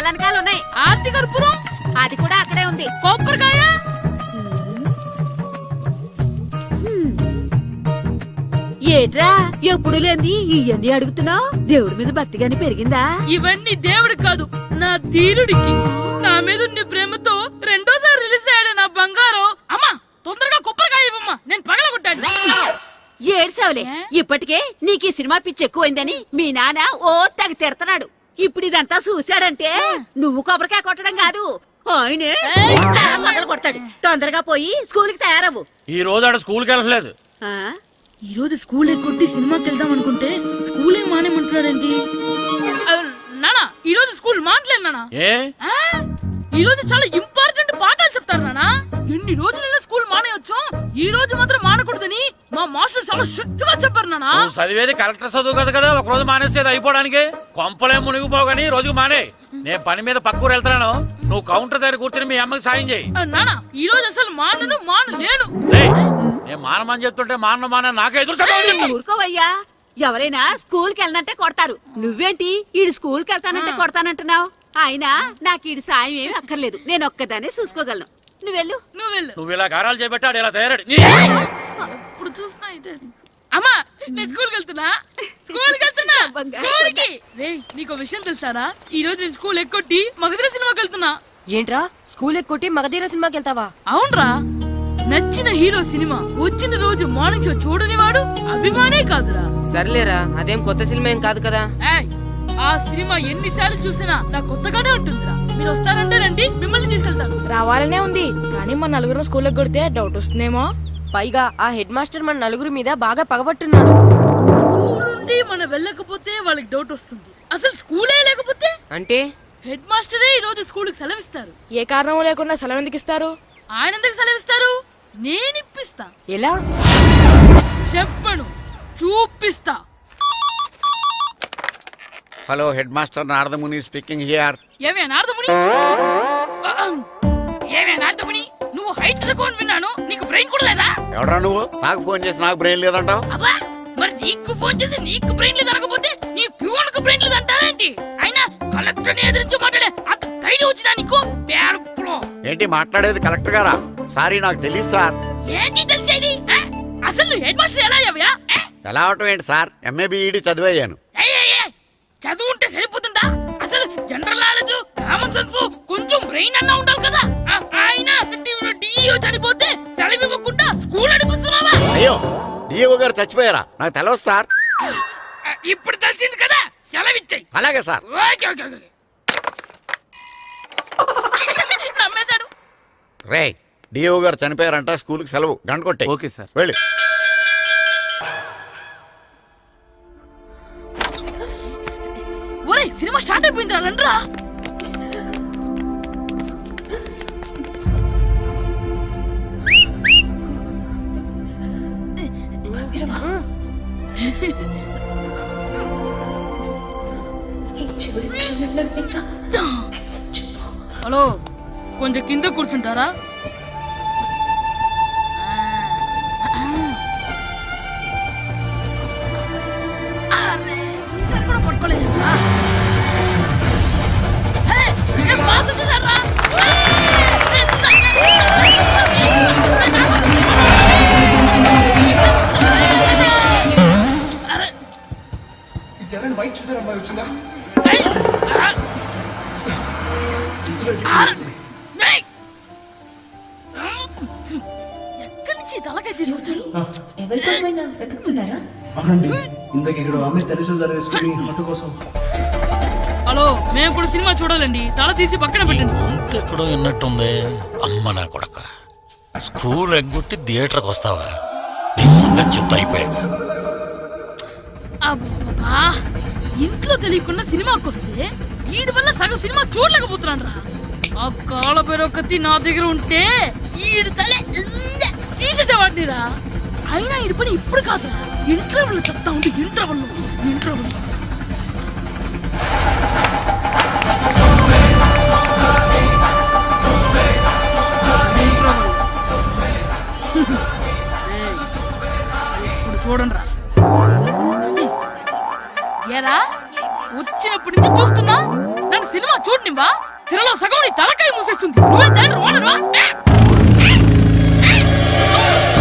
వెనకాల ఉన్నాయి. ఆర్తి కర్పూరం అది కూడా అక్కడే ఉంది. కొబ్బరికాయ ఏట్రా ఎప్పుడు లేని ఇవన్నీ అడుగుతున్నావు? దేవుడి మీద భక్తిగాని పెరిగిందా? ఇవన్నీ దేవుడికి కాదు, నా ధీరుడికి. నా మీద ఉన్న ప్రేమతో రెండోసారి రిలీజ్ అయ్యాడు నా బంగారం. అమ్మా తొందరగా కొబ్బరికాయ ఇవ్వమ్మా, నేను పగలగొట్టాను. ఏడ్సావులే, ఇప్పటికే నీకు ఈ సినిమా పిచ్చి ఎక్కువైందని మీ నాన్న ఓ తెగ తిడతాడు. ఇప్పుడు ఇదంతా చూశాడంటే నువ్వు కొబ్బరికాయ కొట్టడం కాదు, ఆయనే పగలు కొడతాడు. తొందరగా పోయి స్కూల్ కి తయారవ్వు. ఈ రోజు ఆడ స్కూల్కి వెళ్ళలేదు. ఈ రోజు స్కూల్ ఎక్కొట్టి సినిమాకి వెళ్దాం అనుకుంటే స్కూల్ ఏం మానేమంటున్నాడేంటి? నానా ఈ రోజు స్కూల్ మానట్లేదు నానా. ఈ రోజు చాలా ఇంపార్టెంట్ పాఠాలు చెప్తారు నానా. ఎన్ని రోజులైనా స్కూల్ మానేయొచ్చు, ఈ రోజు మాత్రం మానకూడదని మా మాస్టర్ చాలా స్ట్రిక్ట్ గా చెప్పారు నానా. చదివేది కలెక్టర్ చదువు కదా కదా, ఒక రోజు మానేసేది అయిపోవడానికి. కొంపలే మునిగిపోగాని రోజుకు మానే. నేను పని మీద పక్కూరు వెళ్తున్నాను, నువ్వు కౌంటర్ దగ్గర కూర్చొని మీ అమ్మకి సాయం చేయి. నానా ఈ రోజు అసలు మానలేను. నేను మానమని చెప్తుంటే మాన నాకే ఎదురు. ఊరుకోవయ్యా, ఎవరైనా స్కూల్ కి వెళ్ళనంటే కొడతారు. నువ్వేంటి ఈడు స్కూల్ కి వెళ్తానంటే కొడతానంటున్నావు? అయినా నాకు ఈడు సాయం ఏమి అక్కర్లేదు, నేను ఒక్కదాన్ని చూసుకోగలను. నువ్వెళ్ళు. నువ్వు ఇలా గారాలు చేపెట్టాడు ఇలా తయారాడు. ఇప్పుడు చూస్తున్నా అమ్మా, నేను స్కూల్కి వెళ్తున్నా. స్కూల్కి రే, నీకు విషయం తెలుసారా? ఈ రోజు నేను స్కూల్ ఎక్కొట్టి మగధీర సినిమాకి వెళ్తున్నా. ఏంట్రా స్కూల్ ఎక్కొట్టి మగధీర సినిమాకి వెళ్తావా? అవునరా, నచ్చిన హీరో సినిమా వచ్చిన రోజు మార్నింగ్ షో చూడని వాడు అభిమానే కాదురా. సర్లేరా, అదేం కొత్త సినిమా ఏం కాదు కదా. ఆ సినిమా ఎన్నిసార్లు చూసినా నాకు కొత్తగానే ఉంటుందిరా. మీరు వస్తారంటే రండి, మిమ్మల్ని తీసుకెళ్తాను. రావాలనే ఉంది, కానీ మన నలుగురు స్కూల్కి కొడితే డౌట్ వస్తుందేమో. పైగా ఆ హెడ్ మాస్టర్ మన నలుగురి మీద బాగా పగబట్టున్నాడు. స్కూల్ నుండి మనం వెళ్ళకపోతే వాళ్ళకి డౌట్ వస్తుంది. అసలు స్కూలే లేకపోతే అంటే హెడ్ మాస్టరే ఈ రోజు స్కూల్ కి సెలవిస్తారు. ఏ కారణం లేకుండా సెలవు ఎందుకు ఇస్తారు? ఆయన ఎందుకు సెలవిస్తారు? నేను ఇప్పిస్తా. ఎలా చెప్పను, చూపిస్తా. Hello, head master Naradamuni speaking here. ఏమే నారదముని, నువ్వు హైట్ తక్కువ విన్నాను, నీకు బ్రెయిన్ కూడా లేదా? ఎవడరా నువ్వు? నాకు ఫోన్ చేసి నాకు బ్రెయిన్ లేదంటావు? అబ్బా, మరి నీకు ఫోన్ చేసి నీకు బ్రెయిన్ లేదనకపోతే నీ ప్యూన్ కు బ్రెయిన్ లేదంటారేంటి? అయినా కలెక్టర్ ని ఎదిరించి మాట్లాడే అంత ధైర్యం వచ్చినా నీకు? ఏంటి మాట్లాడేది? కలెక్టర్ గారా? సారీ, నాకు తెలియదు సార్. ఏంటి తెలిసేది? అసలు నువ్వు హెడ్ మాస్టర్ ఎలా అయ్యావా? ఎలా అవటం ఏంటి సార్, ఎంఏ బిఈడి చదివయ్యాను. చదువు ఉంటే సరిపోతుందా? అసలు జనరల్ నాలెడ్జ్, కామన్ సెన్స్, కొంచెం బ్రెయిన్ అన్నా ఉండాలి కదా. ఆయన డిఇఓ చనిపోతే సెలవు ఇవ్వకుండా స్కూల్ నడిపిస్తున్నావా? అయ్యో, డిఇఓ గారు చచ్చిపోయారా? నాకు తెలియదు సార్. ఇప్పుడు తెలిసింది కదా, సెలవిచ్చాయి. అలాగే సార్. నమ్మేశాడు. రే, డిఇఓ గారు చనిపోయారంట, స్కూల్కి సెలవు, గంట కొట్టే. Okay sir. వెళ్ళి. ఒరే, సినిమా స్టార్ట్ అయిపోయిందిరా, రండ్రా. హలో, కొంచెం కింద కూర్చుంటారా? ఈసారి కూడా పట్టుకోలేదు. ఎక్కడి నుంచి తలకాయ తీసుకొచ్చాడు? ఎవరికోసమైనా వెతుకుతున్నారా? అవునండి, ఇందాక ఇక్కడ అమ్మాయి తల్లిదండ్రులు తీసుకుని ఆటో కోసం. హలో, మేము కూడా సినిమా చూడాలండి, తల తీసి పక్కన పెట్టండి. ఎక్కడో విన్నట్టుంది. అమ్మ నా కొడక, స్కూల్ ఎగ్గొట్టి థియేటర్కి వస్తావా? నీ సంగతి చెప్తా అయిపోయాక. అబ్బా, ఇంట్లో తెలియకుండా సినిమాకి వస్తే వీడి వల్ల సగం సినిమా చూడలేకపోతున్నాను రా. ఆ కాళ్ళ పేరొకటి నా దగ్గర ఉంటే ఈడు తలే తీసేసేవాడిని రా. అయినా ఈడి పని ఇప్పుడు కాదురా, ఇంటర్వెల్ చెప్తా ఉంటే ఇంటర్వెల్. ఇప్పుడు చూడండి రా. ఏరా, వచ్చినప్పటి నుంచి చూస్తున్నా నన్ను సినిమా చూడనివ్వా? తిరలో సగం నీ తలకాయ మూసేస్తుంది. నువ్వే థియేటర్ ఓనర్వా?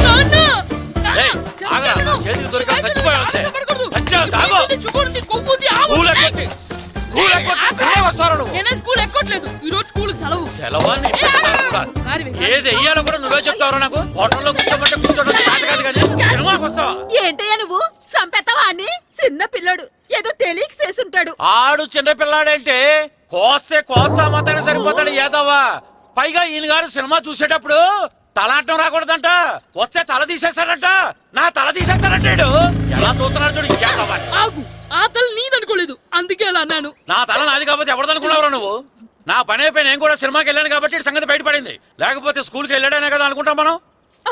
నాన్న! ఏయ్, ఆగరా, నా చేతికి దొరికా చచ్చిపోయావు అంతే. చచ్చావు, తాగు. స్కూల్ ఎక్కొట్టి, స్కూల్ ఎక్కొట్టి సినిమా వస్తారా నువ్వు? నేనే స్కూల్ ఎక్కట్లేదు. ఈ రోజు స్కూల్ సెలవు. సెలవా నీ పెద్దవాడు కూడా. ఏది వెయ్యాలో కూడా నువ్వే చెప్తావురా నాకు. హోటల్లో కూర్చోమంటే కూర్చోడం చేత కాదు కానీ సినిమాకి వస్తావా? ఏంటయ్యా నువ్వు సంపెత్తవా అని? చిన్న పిల్లడు ఏదో తెలియక చేసుంటాడు. ఆడు చిన్న పిల్లాడంటే కోస్తే కోస్తా మాత్రమే సరిపోతాడు ఏదవ్వా. పైగా ఈయన గారు సినిమా చూసేటప్పుడు తలాటం రాకూడదంట. వస్తే తల తీసేస్తాడంట. నా తల తీసేస్తాడంటాడు. ఎలా చూస్తున్నాడు చూడు. ఇంకేదవ్వా ఆగు, ఆ తల నీదనుకోలేదు, అందుకే అలా అన్నాను. నా తల నాది కాబట్టి ఎవరిదనుకున్నావురా నువ్వు? నా పని అయిపోయి నేను కూడా సినిమాకి వెళ్ళాను కాబట్టి ఈ సంగతి బయటపడింది. లేకపోతే స్కూల్కి వెళ్ళాడనే కదా అనుకుంటాం మనం.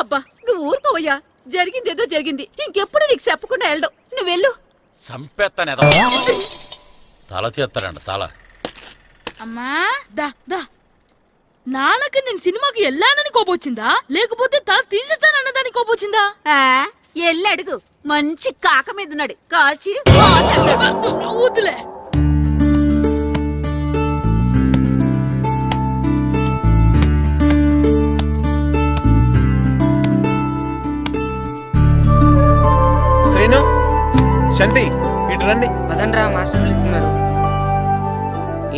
అబ్బా నువ్వు ఊరుకోవయ్యా. జరిగింది ఏదో జరిగింది. ఇంకెప్పుడు నీకు చెప్పకుండా వెళ్ళడు. నువ్వు వెళ్ళు. సంపెత్తనే తల తీస్తాడంట తల. అమ్మా దా దా. నాన్నకి నేను సినిమాకి వెళ్ళానని కోపొచ్చిందా, లేకపోతే తల తీసేస్తానన్నదాని కోపొచ్చిందా? ఆ, ఎల్లి అడుగు. మంచి కాక మీద ఉన్నాడు. కాల్చి వద్దులే. శ్రీను, చంటి, ఇటు రండి. పదండ్రా, మాస్టర్ పిలుస్తున్నారు.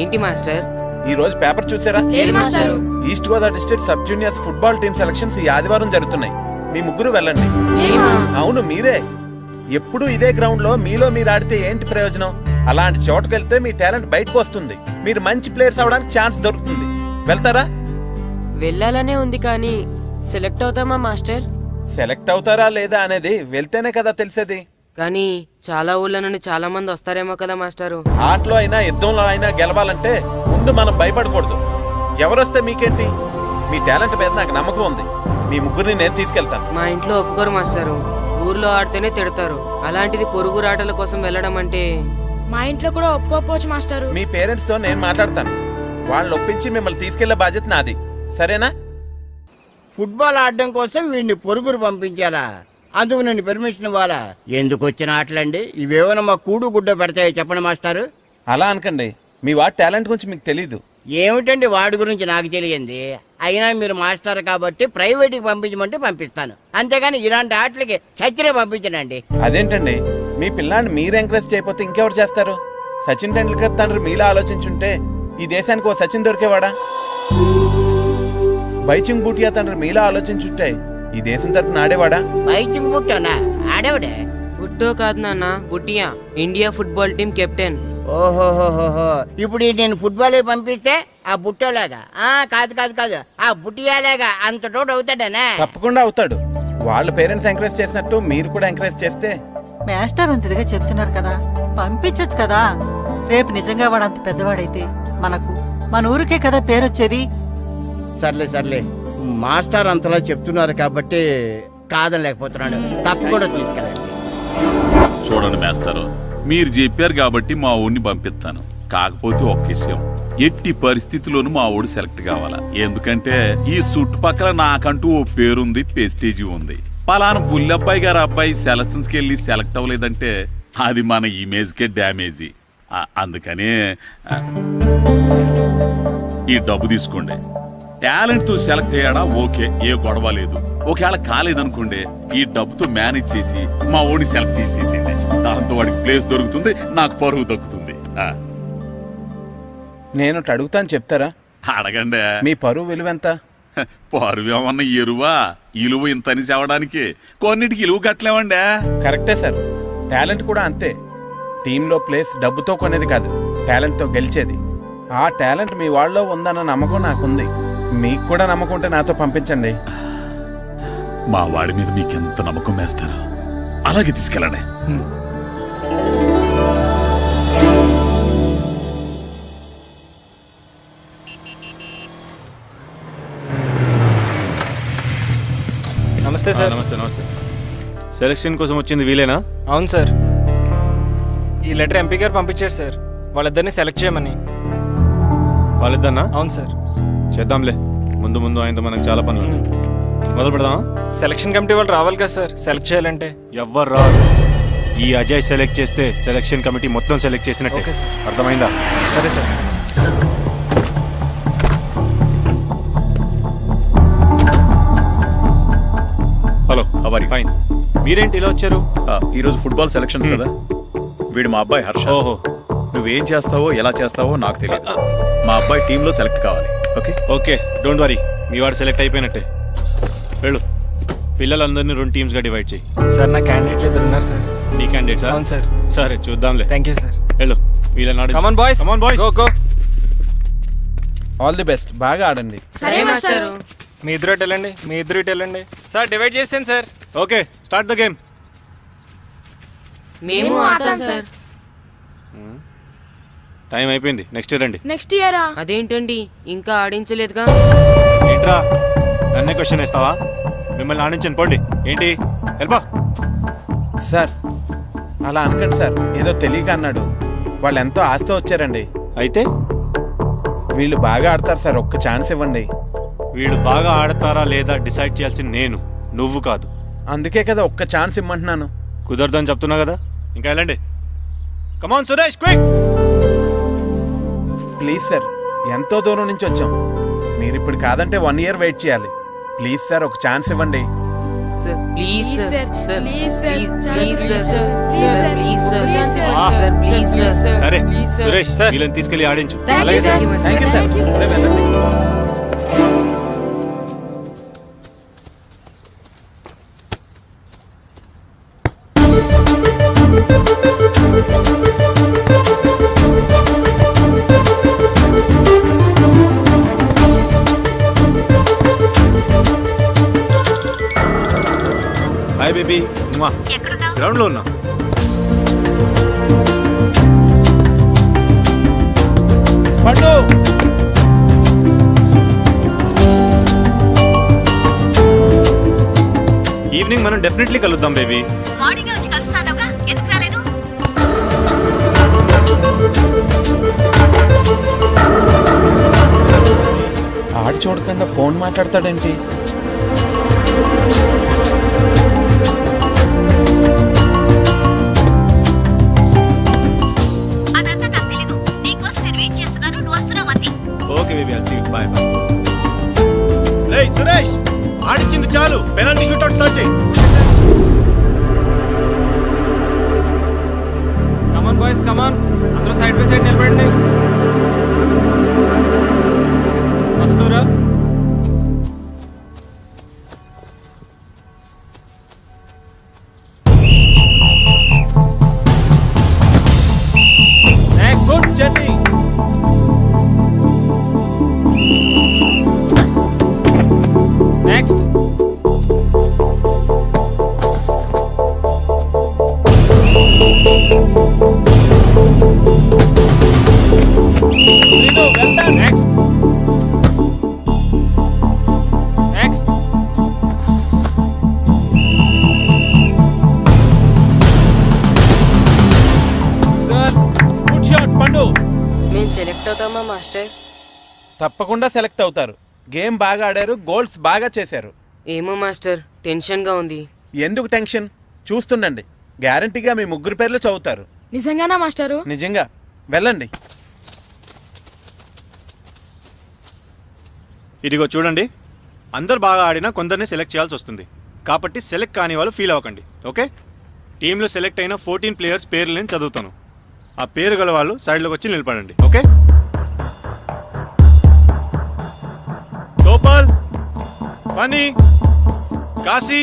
ఏంటి మాస్టర్? ఈ రోజు పేపర్ చూసారా? లేదు మాస్టారు. East Godavari district sub juniors football team selections ఈ ఆదివారం జరుగుతున్నాయి. మీ ముగ్గురు వెళ్ళండి. అవును, మీరే. ఎప్పుడు ఇదే గ్రౌండ్ లో మీలో మీరు ఆడితే ఏంటి ప్రయోజనం? అలాంటి చోటుకు వెళ్తే మీ టాలెంట్ బయటకు వస్తుంది. మీరు మంచి ప్లేయర్స్ అవడానికి ఛాన్స్ దొరుకుతుంది. వెళ్తారా? వెళ్ళాలనే ఉంది కానీ సెలెక్ట్ అవుతామా మాస్టర్? సెలెక్ట్ అవుతారా లేదా అనేది వెళ్తేనే కదా తెలిసేది. కానీ చాలా ఊళ్ళ నుండి చాలా మంది వస్తారేమో కదా మాస్టారు. ఆటలో అయినా యుద్ధంలో అయినా గెలవాలంటే ముందు మనం భయపడకూడదు. ఎవరొస్తే మీకేంటి? మీ టాలెంట్ మీద నాకు నమ్మకం ఉంది. మీ ముగ్గురిని నేను తీసుకెళ్తాను. మా ఇంట్లో ఒప్పుకోరు మాస్టారు. ఊర్లో ఆడితేనే తిడతారు. అలాంటిది పొరుగు ఆటల కోసం వెళ్ళడం అంటే. మా ఇంట్లో కూడా ఒప్పుకోకపోవచ్చు మాస్టారు. మీ పేరెంట్స్ తో నేను మాట్లాడతాను. వాళ్ళని ఒప్పించి మిమ్మల్ని తీసుకెళ్లే బాధ్యత నాది. సరేనా? ఫుట్బాల్ ఆడడం కోసం వీడిని పొరుగురు పంపించాలా? అందుకు నేను పర్మిషన్ ఇవ్వాలా? ఎందుకు వచ్చిన ఆటలండి ఇవేమైనా మా కూడు గుడ్డ పెడతాయో చెప్పండి మాస్టారు. అలా అనకండి. మీ వాడి టాలెంట్ గురించి మీకు తెలీదు. ఏమిటండి వాడి గురించి నాకు తెలియంది? అయినా మీరు మాస్టర్ కాబట్టి ప్రైవేట్కి పంపించమంటే పంపిస్తాను. అంతేగాని ఇలాంటి ఆటలకి చచ్చిరే పంపించనండి. అదేంటండి, మీ పిల్లాన్ని మీరు ఎంకరేజ్ చేయకపోతే ఇంకెవరు చేస్తారు? సచిన్ టెండూల్కర్ తండ్రి మీలా ఆలోచించుంటే ఈ దేశానికి ఓ సచిన్ దొరికేవాడా? బైచింగ్ బూటియా తండ్రి మీలా ఆలోచించుంటే ఈ దేశం తరపున ఆడేవాడా? బైచింగ్ బుట్టనా? ఆడేవాడే? బుట్టో కాదు నాన్న, Bhutia. India football team captain. ఓహోహోహో. ఇప్పుడు నేను ఫుట్బాల్ పంపిస్తే ఆ బుట్టోలాగా కాదు కాదు కాదు ఆ బుట్టియాలాగా అంత తోడు అవుతాడనా? తప్పకుండా అవుతాడు. వాళ్ళ పేరెంట్స్ ఎంకరేజ్ చేసినట్టు మీరు కూడా ఎంకరేజ్ చేస్తే. మాస్టర్ అంత ఇదిగా చెప్తున్నారు కదా, పంపించచ్చు కదా. రేపు నిజంగా వాడు అంత పెద్దవాడైతే మన ఊరికే కదా పేరొచ్చేది. సర్లే సర్లే, మాస్టర్ అంతలా చెప్తున్నారు కాబట్టి కాదలేకపోతున్నాడు. తప్పకుండా తీసుకెళ్ళండి. చూడండి మాస్టారు, మీరు చెప్పారు కాబట్టి మా ఊడిని పంపిస్తాను. కాకపోతే ఒక్క విషయం, ఎట్టి పరిస్థితుల్లోనూ మా ఊడు సెలెక్ట్ కావాలా. ఎందుకంటే ఈ చుట్టుపక్కల నాకంటూ ఓ పేరుంది, ప్రెస్టీజీ ఉంది. పలానా బుల్లబ్బాయి గారు అబ్బాయి సెలక్షన్స్కి వెళ్ళి సెలెక్ట్ అవ్వలేదంటే అది మన ఇమేజ్కే డ్యామేజీ. అందుకనే ఈ డబ్బు తీసుకోండి. టాలెంట్తో సెలెక్ట్ అయ్యాడా ఓకే, ఏ గొడవ లేదు. ఒకవేళ కాలేదనుకోండి, ఈ డబ్బుతో మేనేజ్ చేసి మా ఊడిని సెలెక్ట్ చేసేసింది. దాంతో వాడికి ప్లేస్ దొరుకుతుంది, నాకు పరువు దక్కుతుంది. నేను అడుగుతాను, చెప్తారా? అడగండి. మీ పరువు విలువెంత? పరువు ఏమన్నా ఎరువా? ఇలువ ఇంతని చెప్పడానికి కొన్నిటికి ఇలువ కట్టలేమండి. కరెక్టే సార్. టాలెంట్ కూడా అంతే. టీంలో ప్లేస్ డబ్బుతో కొనేది కాదు, టాలెంట్తో గెలిచేది. ఆ టాలెంట్ మీ వాళ్ళలో ఉందన్న నమ్మకం నాకుంది. మీకు కూడా నమ్మకం ఉంటే నాతో పంపించండి. మా వాడి మీద మీకు ఎంత నమ్మకం వేస్తారో అలాగే తీసుకెళ్ళండి. నమస్తే సార్. నమస్తే నమస్తే. సెలక్షన్ కోసం వచ్చింది వీలేనా? అవును సార్. ఈ లెటర్ ఎంపీ గారు పంపించారు సార్, వాళ్ళిద్దరిని సెలెక్ట్ చేయమని. వాళ్ళిద్దరినా? అవును సార్. చేద్దాంలే, ముందు ముందు ఆయనతో మనకు చాలా పనులు ఉన్నాయి. మొదలు పెడదాం. సెలక్షన్ కమిటీ వాళ్ళు రావాలి కదా సార్ సెలెక్ట్ చేయాలంటే. ఎవ్వరు రాదు. ఈ అజయ్ సెలెక్ట్ చేస్తే సెలక్షన్ కమిటీ మొత్తం సెలెక్ట్ చేసినట్టే. అర్థమైందా? సరే సార్. హలో అవరి ఫైన్. మీరేంటి ఇలా వచ్చారు? ఈ రోజు ఫుట్బాల్ సెలక్షన్స్ కదా, వీడు మా అబ్బాయి హర్ష. ఓహో, నువ్వేం చేస్తావో ఎలా చేస్తావో నాకు తెలియదు. మా అబ్బాయి టీంలో సెలెక్ట్ కావాలి. ఓకే ఓకే, డోంట్ వరీ, మీ వాడు సెలెక్ట్ అయిపోయినట్టే. వెళ్ళు, పిల్లలందరినీ 2 టీమ్స్గా డివైడ్ చేయి. సార్ నా క్యాండిడేట్ ఇద్దరు ఉన్నారు సార్. నీ క్యాండిడేట్ సార్? అవును సార్. సరే చూద్దాంలే. Thank you sir. వెళ్ళు, వీళ్ళని come on boys, come on boys, go go. All the best, బాగా ఆడండి. సరే మాస్టారు. మీ ఇద్దరు ఇటు వెళ్ళండి, మీ ఇద్దరు ఇటు వెళ్ళండి. సార్ డివైడ్ చేసాను sir. Okay, start the game. మేము ఆడతాం సార్. టైం అయిపోయింది, నెక్స్ట్ రండి. నెక్స్ట్ ఇయరా? అదేంటండి ఇంకా ఆడించలేదుగా? ఏంట్రా నన్నే క్వశ్చన్ వేస్తావా? మిమ్మల్ని ఆడించండి, పోండి. ఏంటి వెళ్ళబా. సార్ అలా అనకండి సార్, ఏదో తెలియక అన్నాడు. వాళ్ళు ఎంతో ఆస్తి వచ్చారండి. అయితే వీళ్ళు బాగా ఆడతారు సార్, ఒక్క ఛాన్స్ ఇవ్వండి. వీళ్ళు బాగా ఆడతారా లేదా డిసైడ్ చేయాల్సింది నేను, నువ్వు కాదు. అందుకే కదా ఒక్క ఛాన్స్ ఇమ్మంటున్నాను. కుదరదని చెప్తున్నా కదా, ఇంకా వెళ్ళండి. కమాన్ సురేష్, క్విక్. ప్లీజ్ సార్, ఎంతో దూరం నుంచి వచ్చాం. మీరు ఇప్పుడు కాదంటే 1 year వెయిట్ చేయాలి. ప్లీజ్ సార్, ఒక ఛాన్స్ ఇవ్వండి. Sir please sir, sir please sir, please sir, sir please sir, sir, sir please sir. సరే ప్లీజ్ సార్. సురేష్, వీళ్ళని తీసుకెళ్ళి ఆడించు. అలాగే సార్. Thank you sir. ఇప్పుడే వెళ్ళండి. హాయ్ బేబీ, గ్రౌండ్ లో ఉన్నా. పండు, ఈవినింగ్ మనం డెఫినెట్లీ కలుద్దాం బేబీ. మార్నింగ్ వచ్చి కలుస్తానుగా, ఎందుకు రాలేదు? ఆడి చూడకుండా ఫోన్ మాట్లాడతాడేంటి? అదంతా నాకు తెలీదు. నీకోసం నేను వెయిట్ చేస్తున్నాను, నువ్వు వస్తున్నావు అంతే. Okay baby, I'll see you. Bye bye. రేయ్ సురేష్, ఆడించింది చాలు, పెనాల్టీ షూట్అవుట్ స్టార్ట్ చేయి. కమాన్ బాయ్స్, కమాన్, అందరూ సైడ్ బై సైడ్ నిలబడండి. వస్తున్నారా? Next, good journey. Next. Rino, well done. Next. Next. Good shot పండు. మేము సెలెక్ట్ అవుతామా మాస్టర్? తప్పకుండా సెలెక్ట్ అవుతారు. గేమ్ బాగా ఆడారు, గోల్స్ బాగా చేశారు. ఏమో మాస్టర్, టెన్షన్ గా ఉంది. ఎందుకు టెన్షన్? చూస్తుండండి, గ్యారంటీగా మీ 3 పేర్లు చదువుతారు. నిజంగానా మాస్టారు? నిజంగా. వెళ్ళండి. ఇదిగో చూడండి, అందరు బాగా ఆడినా కొందరిని సెలెక్ట్ చేయాల్సి వస్తుంది. కాబట్టి సెలెక్ట్ కాని వాళ్ళు ఫీల్ అవ్వకండి, ఓకే? టీంలో సెలెక్ట్ అయిన 14 ప్లేయర్స్ పేర్లు నేను చదువుతాను. ఆ పేరు గల వాళ్ళు సైడ్లోకి వచ్చి నిలబడండి, ఓకే? గోపాల్, ఫనీ, కాశీ,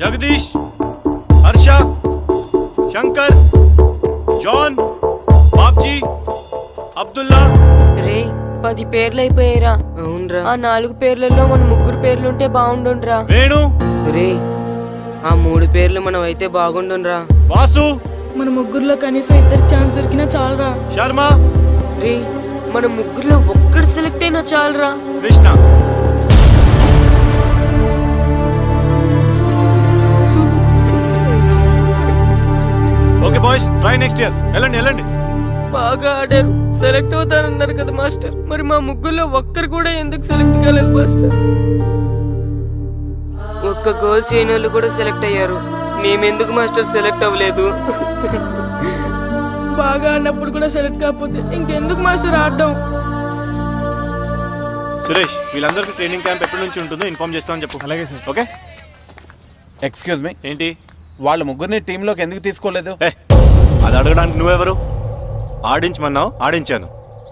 జగదీష్, హర్ష, శంకర్, జాన్, బాబ్జీ, అబ్దుల్లా. రే 10 పేర్లు అయిపోయారా? అవునరా. ఆ 4 పేర్లలో మన 3 పేర్లుంటే బాగుండుండ్రా. వేణు, రే ఆ 3 పేర్లు మనం అయితే బాగుండుండ్రా. వాసు, మన ముగ్గురులో కనీసం 2 ఛాన్స్ దొరికినా చాలరా. శర్మ, రే మన 3లో ఒక్కడు సెలెక్ట్ అయినా చాలరా. Krishna. Okay boys, try next year. వెళ్ళండి వెళ్ళండి. బాగా ఆడారు, సెలెక్ట్ అవుతారన్నారు కదా మాస్టర్. మరి మా 3లో ఒక్కరు కూడా ఎందుకు సెలెక్ట్ కాలేదు మాస్టర్? ఒక్క గోల్ చేయని వాళ్ళు కూడా సెలెక్ట్ అయ్యారు, మేమెందుకు మాస్టర్ సెలెక్ట్ అవ్వలేదు? బాగా ఆడినప్పుడు కూడా సెలెక్ట్ కాకపోతే ఇంకెందుకు మాస్టర్ ఆడడం? సురేష్, వీళ్ళందరికీ ట్రైనింగ్ క్యాంప్ ఎప్పటి నుంచి ఉంటుందో ఇన్ఫార్మ్ చేస్తామని చెప్పు. అలాగే సార్. ఓకే. ఎక్స్క్యూజ్ మీ, ఏంటి? వాళ్ళ ముగ్గురిని టీంలోకి ఎందుకు తీసుకోలేదు? అది అడగడానికి నువ్వెవరు? ఆడించమన్నావు, ఆడించాను.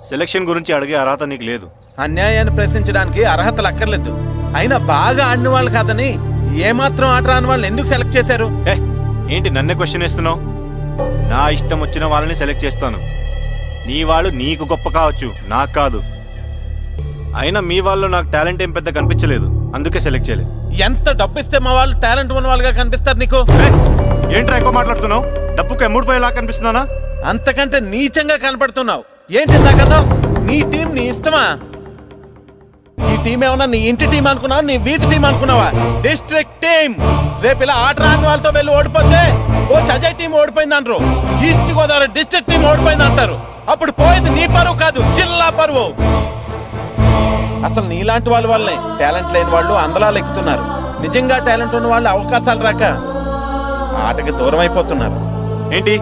సెలక్షన్ గురించి అడిగే అర్హత నీకు లేదు. అన్యాయాన్ని ప్రశ్నించడానికి అర్హతలు అక్కర్లేదు. అయినా బాగా ఆడిన వాళ్ళు కాదని ఏమాత్రం ఆట రాని వాళ్ళు ఎందుకు సెలెక్ట్ చేశారు? ఏంటి నన్నే క్వశ్చన్ వేస్తున్నావు? నా ఇష్టం వచ్చిన వాళ్ళని సెలెక్ట్ చేస్తాను. నీ వాళ్ళు నీకు గొప్ప కావచ్చు, నాకు కాదు. అయినా మీ వాళ్ళు నాకు టాలెంట్ ఏం పెద్ద కనిపించలేదు, అందుకే సెలెక్ట్ చేయలేదు. ఎంత డబ్బు ఇస్తే మా వాళ్ళు టాలెంట్ ఉన్న వాళ్ళుగా కనిపిస్తారు నీకు? ఏంట్రా ఎక్కువ మాట్లాడుతున్నావు? డబ్బుకు ఎమ్ముడిపోయేలా కనిపిస్తున్నానా? అంతకంటే నీచంగా కనపడుతున్నావు. ఏంటి నాకన్నా నీ టీం నీ ఇష్టమా? ఈ టీం ఏమన్నా నీ ఇంటి టీం అనుకున్నావా, నీ వీధి టీం అనుకున్నావా? District team. రేపు ఇలా ఆట రాని వాళ్ళతో వెళ్ళి ఓడిపోతే కోచ్ అజయ్ టీం ఓడిపోయింది అంటారు, ఈస్ట్ గోదావరి డిస్ట్రిక్ట్ టీం ఓడిపోయింది అంటారు. అప్పుడు పోయేది నీ పరువు కాదు, జిల్లా పరువు. అసలు నీలాంటి వాళ్ళ వల్లే టాలెంట్ లేని వాళ్ళు అందలాలు ఎక్కుతున్నారు. నిజంగా టాలెంట్ ఉన్న వాళ్ళు అవకాశాలు రాక ఆటకి దూరం అయిపోతున్నారు. ఏంటి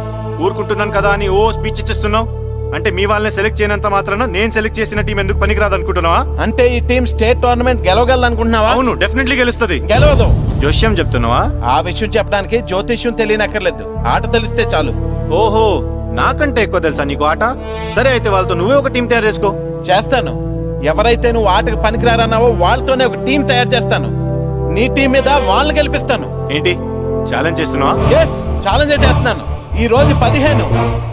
ఊరుకుంటున్నాను కదా అని ఓ స్పీచ్ ఇచ్చేస్తున్నావు? అంటే మీ వాళ్ళని సెలెక్ట్ చేయనంత మాత్రాన నేను సెలెక్ట్ చేసిన టీం ఎందుకు పనికిరాదు అనుకుంటున్నావా? అంటే ఈ టీం స్టేట్ టోర్నమెంట్ గెలవగలనుకుంటున్నావా? అవును, డెఫినెట్లీ గెలుస్తుంది. గెలవదు. జోష్యం చెప్తున్నావా? ఆ విషయం చెప్పడానికి జ్యోతిష్యం తెలియనక్కర్లేదు, ఆట తెలిస్తే చాలు. ఓహో, నాకంటే ఎక్కువ తెలుసా నీకు ఆట? సరే అయితే వాళ్ళతో నువ్వే ఒక టీం తయారు చేసుకో. చేస్తాను. ఎవరైతే నువ్వు ఆటకు పనికిరారన్నావో వాళ్ళతోనే ఒక టీం తయారు చేస్తాను. నీ టీం మీద వాళ్ళని గెలిపిస్తాను. ఏంటి ఛాలెంజ్ చేస్తున్నావా? ఎస్, ఛాలెంజ్ చేస్తున్నాను. ఈ రోజు 15,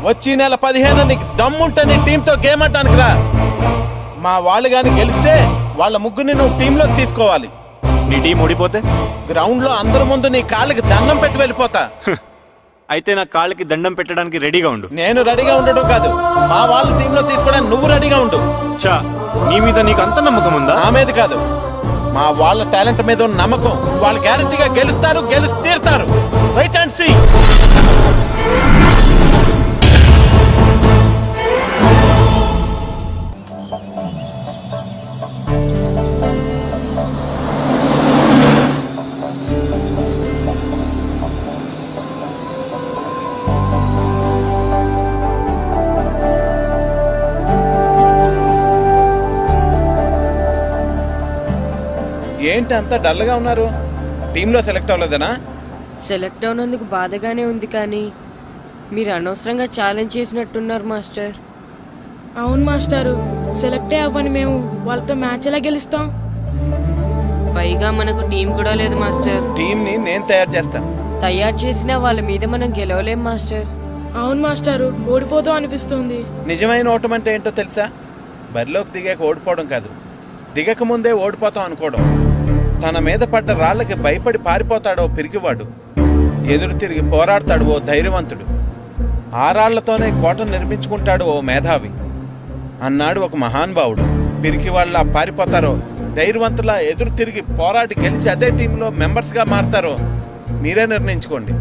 వచ్చే నెల 15 నీకు దమ్ముంటే నీ టీంతో గేమ్ ఆడటానికి రా. మా వాళ్ళు గాని గెలిస్తే వాళ్ళ ముగ్గురిని నువ్వు టీంలోకి తీసుకోవాలి. నీ టీం ఓడిపోతే గ్రౌండ్ లో అందరి ముందు నీ కాళ్ళకి దండం పెట్టి వెళ్ళిపోతా. అయితే నా కాళ్ళకి దండం పెట్టడానికి రెడీగా ఉండు. నేను రెడీగా ఉండడం కాదు, మా వాళ్ళ టీంలో తీసుకోవడానికి నువ్వు రెడీగా ఉండు. చా, నీ మీద నీకు అంత నమ్మకం ఉందా? నా మీద కాదు, మా వాళ్ళ టాలెంట్ మీద ఉన్న నమ్మకం. వాళ్ళు గ్యారంటీగా గెలుస్తారు, గెలిచి తీరుతారు. Right and see. ఏంటి అంత డల్గా ఉన్నారు? టీంలో సెలెక్ట్ అవ్వలేదనా? సెలెక్ట్ అవునందుకు బాధగానే ఉంది, కానీ మీరు అనవసరంగా ఛాలెంజ్ చేసినట్టున్నారు మాస్టర్. అవును మాస్టారు, సెలెక్టే అవ్వని మేము వాళ్ళతో మ్యాచ్ ఎలా గెలుస్తాం? పైగా మనకు టీం కూడా లేదు మాస్టర్. టీంని నేను తయారు చేస్తాను. తయారు చేసిన వాళ్ళ మీద మనం గెలవలేం మాస్టర్. అవును మాస్టారు, ఓడిపోతాం అనిపిస్తుంది. నిజమైన ఓటం అంటే ఏంటో తెలుసా? బరిలోకి దిగాక ఓడిపోవడం కాదు, దిగక ముందే ఓడిపోతాం అనుకోవడం. తన మీద పడ్డ రాళ్ళకి భయపడి పారిపోతాడో పిరికివాడు, ఎదురు తిరిగి పోరాడతాడు ఓ ధైర్యవంతుడు, ఆ రాళ్లతోనే కోటను నిర్మించుకుంటాడు ఓ మేధావి అన్నాడు ఒక మహానుభావుడు. పిరికి వాళ్ళ పారిపోతారో ధైర్యవంతులా ఎదురు తిరిగి పోరాడి గెలిచి అదే టీంలో మెంబర్స్గా మారతారో మీరే నిర్ణయించుకోండి.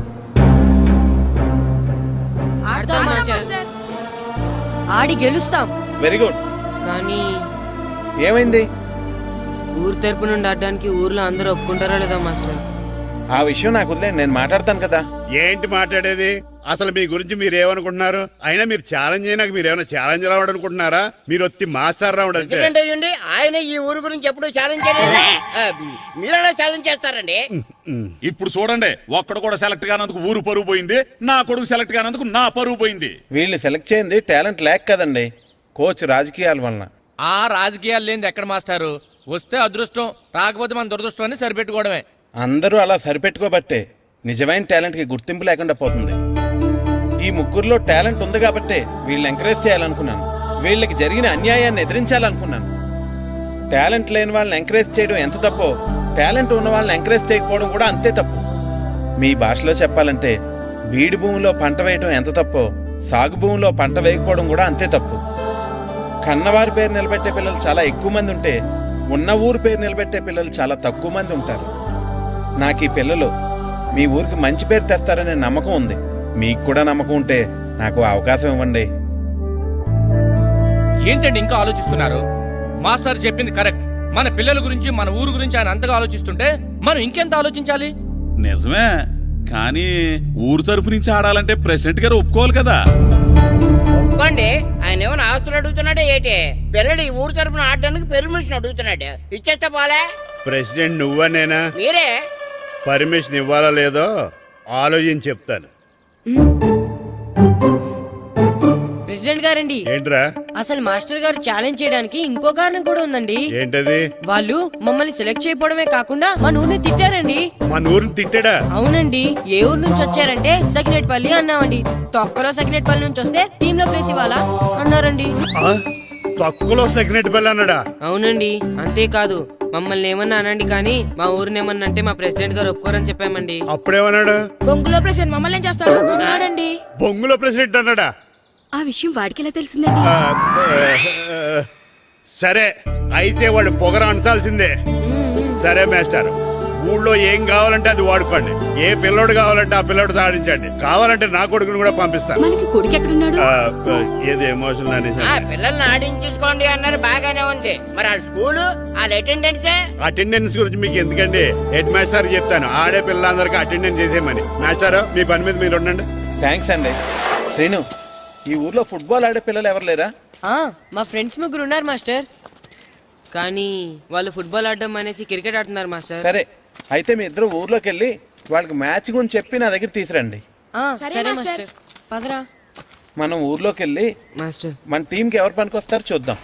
ఆడి గెలుస్తాం. Very good. కానీ ఏమైంది? ఊరు తరపు నుండి ఆడడానికి ఊర్లో అందరూ ఒప్పుకుంటారా లేదా మాస్టర్? ఆ విషయం నాకు వదిలే, నేను మాట్లాడతాను కదా. ఏంటి మాట్లాడేది? అసలు మీ గురించి మీరు ఏమనుకుంటున్నారు? అయినా మీరు ఛాలెంజ్ అయినాక మీరు ఏమైనా ఛాలెంజ్ రావడం అనుకుంటున్నారా? మీరు వచ్చి మాస్టర్ రావడం. ఆయన ఈ ఊరు గురించి ఎప్పుడు ఛాలెంజ్ మీరెలా ఛాలెంజ్ చేస్తారండి? ఇప్పుడు చూడండి, ఒక్కడు కూడా సెలెక్ట్ కానందుకు ఊరు పరువు పోయింది, నా కొడుకు సెలెక్ట్ కానందుకు నా పరువు పోయింది. వీళ్ళు సెలెక్ట్ చేయింది టాలెంట్ లేక కదండి, కోచ్ రాజకీయాల వలన. ఆ రాజకీయాలు లేనిది ఎక్కడ మాస్టారు? వస్తే అదృష్టం, రాకపోతే మన దురదృష్టం అని సరిపెట్టుకోవడమే. అందరూ అలా సరిపెట్టుకోబట్టే నిజమైన టాలెంట్కి గుర్తింపు లేకుండా పోతుంది. ఈ ముగ్గురులో టాలెంట్ ఉంది కాబట్టే వీళ్ళని ఎంకరేజ్ చేయాలనుకున్నాను, వీళ్ళకి జరిగిన అన్యాయాన్ని ఎదిరించాలనుకున్నాను. టాలెంట్ లేని వాళ్ళని ఎంకరేజ్ చేయడం ఎంత తప్పో, టాలెంట్ ఉన్న వాళ్ళని ఎంకరేజ్ చేయకపోవడం కూడా అంతే తప్పు. మీ భాషలో చెప్పాలంటే బీడు భూమిలో పంట వేయడం ఎంత తప్పో, సాగు భూమిలో పంట వేయకపోవడం కూడా అంతే తప్పు. కన్నవారి పేరు నిలబెట్టే పిల్లలు చాలా ఎక్కువ మంది ఉంటే, ఉన్న ఊరు పేరు నిలబెట్టే పిల్లలు చాలా తక్కువ మంది ఉంటారు. నాకు ఈ పిల్లలు మీ ఊరికి మంచి పేరు తెస్తారనే నమ్మకం ఉంది. మీకు కూడా నమ్మకం ఉంటే నాకు అవకాశం ఇవ్వండి. ఏంటండి ఇంకా ఆలోచిస్తున్నారు? మాస్టర్ చెప్పింది కరెక్ట్. మన పిల్లల గురించి, మన ఊరు గురించి ఆయన అంతగా ఆలోచిస్తుంటే మనం ఇంకెంత ఆలోచించాలి? నిజమే, కానీ ఊరు తరపు నుంచి ఆడాలంటే ప్రెసిడెంట్ గారు ఒప్పుకోవాలి కదా. ఒప్పుకోండి. ఆయన ఏమైనా ఆస్తులు అడుగుతున్నాడే ఏంటి? పిల్లడు ఈ ఊరు తరపున ఆడడానికి పెర్మిషన్ అడుగుతున్నాడు, ఇచ్చేస్తే పోలే. ప్రెసిడెంట్ నువ్వా నేనా? మీరే. పర్మిషన్ ఇవ్వాలా లేదో ఆలోచించి చెప్తాను. ప్రెసిడెంట్ గారండి, ఏంట్రా? అసలు మాస్టర్ గారు ఛాలెంజ్ చేయడానికి ఇంకో కారణం కూడా ఉందండి. ఏంటది? వాళ్ళు మమ్మల్ని సెలెక్ట్ చేయకపోవడమే కాకుండా మన ఊరిని తిట్టారండి. మన ఊరిని తిట్టాడా? అవునండి. ఏ ఊరు నుంచి వచ్చారంటే సకినేట్పల్లి అన్నామండి. తొక్కలో సకినేట్పల్లి నుంచి వస్తే టీమ్ లో ప్లేస్ ఇవ్వాలా అన్నారండి. తక్కువలో సెకండ్ బెల్ అన్నాడా? అవునండి. అంతేకాదు మమ్మల్ని ఏమన్నా అనండి కానీ మా ఊరిని ఏమన్నా అంటే మా ప్రెసిడెంట్ గారు ఒప్పుకోరని చెప్పామండి. అప్పుడేమన్నాడు? బొంగులో ప్రెసిడెంట్ మమ్మల్ని ఏం చేస్తాడు అన్నాడండి. బొంగులో ప్రెసిడెంట్ అన్నాడా? ఆ విషయం వాడికి ఎలా తెలిసిందండి? సరే అయితే వాడు పొగర అంచాల్సిందే. సరే మాస్టర్, ఊళ్ళో ఏం కావాలంటే అది వాడుకోండి. ఏ పిల్లోడు కావాలంటే ఆ పిల్లోడు సాధించండి. కావాలంటే నా కొడుకుని కూడా పంపిస్తాను. మనకి కొడుకు ఎక్కడున్నాడు? ఏది ఎమోషన్ పిల్లల్ని ఆడించేసుకోండి అన్నారు, బాగానే ఉంది. మరి ఆ స్కూల్ వాళ్ళ అటెండెన్స్ గురించి మీకు ఎందుకండి, హెడ్ మాస్టర్ చెప్తాను. ఆడే పిల్లలందరికీ అటెండెన్స్ చేసేయమని. మాస్టర్ మీ పని మీద మీరు ఉండండి. థ్యాంక్స్ అండి. శ్రీను, ఈ ఊర్లో ఫుట్బాల్ ఆడే పిల్లలు ఎవరు లేరా? మా ఫ్రెండ్స్ ముగ్గురు ఉన్నారు మాస్టర్, కానీ వాళ్ళు ఫుట్బాల్ ఆడడం అనేసి క్రికెట్ ఆడుతున్నారు మాస్టర్. సరే అయితే మీ ఇద్దరు ఊర్లోకి వెళ్ళి వాళ్ళకి మ్యాచ్ గురించి చెప్పి నా దగ్గర తీసురండి. సరే మాస్టర్, పదరా. మనం ఊర్లోకి వెళ్ళి మాస్టర్ మన టీంకి ఎవరు పనికొస్తారో చూద్దాం.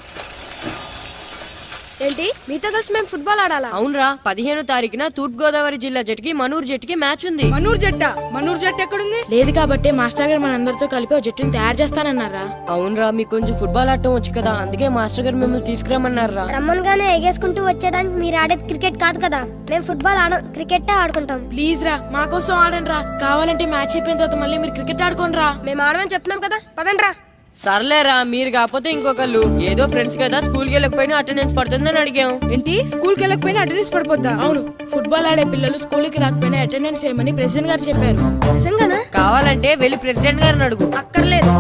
ఏంటి మీతో కలిసి మేము ఫుట్బాల్ ఆడాలా? అవునరా, 15వ తారీఖున తూర్పు గోదావరి జిల్లా జట్టుకి మనూరు జట్టుకి మ్యాచ్ ఉంది. మనూరు జట్టు ఎక్కడుంది? లేదు కాబట్టి మాస్టర్ గారు మనందరితో కలిపి ఒక జట్టుని తయారు చేస్తానన్నారా? అవునరా, మీకు కొంచెం ఫుట్బాల్ ఆడటం వచ్చు కదా, అందుకే మాస్టర్ గారు మిమ్మల్ని తీసుకురామన్నారా. రమ్మన్గానే ఎగేసుకుంటూ వచ్చేయడానికి మీరు ఆడేది క్రికెట్ కాదు కదా. మేము ఫుట్బాల్ ఆడం, క్రికెట్ ఆడుకుంటాం. ప్లీజ్ రా, మా కోసం ఆడండి రా. కావాలంటే మ్యాచ్ అయిపోయిన తర్వాత మళ్ళీ మీరు క్రికెట్ ఆడుకోండి రా. మేము ఆడమని చెప్తున్నాం కదా, పదండి రా. సర్లేరా, మీరు కాకపోతే ఇంకొకళ్ళు. ఏదో ఫ్రెండ్స్ కదా, స్కూల్కి వెళ్ళకపోయినా అటెండెన్స్ పడుతుందని అడిగాం. ఏంటి స్కూల్కి వెళ్ళకపోయినా అటెండెన్స్ పడిపోద్దా? అవును, ఫుట్బాల్ ఆడే పిల్లలు స్కూల్కి రాకపోయినా అటెండెన్స్ చేయమని ప్రెసిడెంట్ గారు చెప్పారు. నిజంగానా? కావాలంటే వెళ్ళి ప్రెసిడెంట్ గారిని అడుగు. అక్కర్లేదు